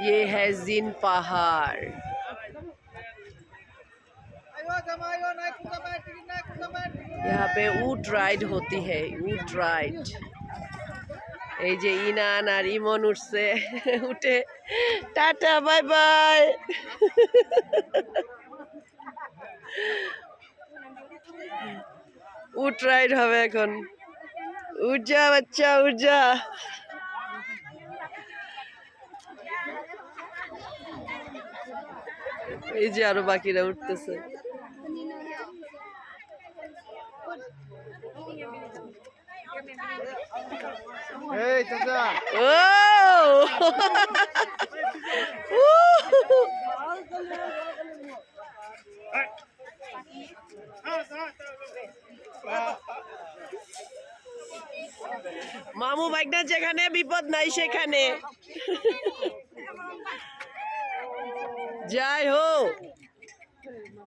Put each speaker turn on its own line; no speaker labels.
ये है जिन पहाड़। यहाँ पे ऊट राइड होती है, ऊट राइड। এই যে ইনান আর ইমন উঠছে উঠে টাটা বাই বাই। উট রাইড হবে এখন। উঠ যা বাচ্চা, উঠ যা। এই যে আরো বাকিরা উঠতেছে।
এই চাচা
ও মামু বাইকটা যেখানে বিপদ নাই সেখানে যাই হোক।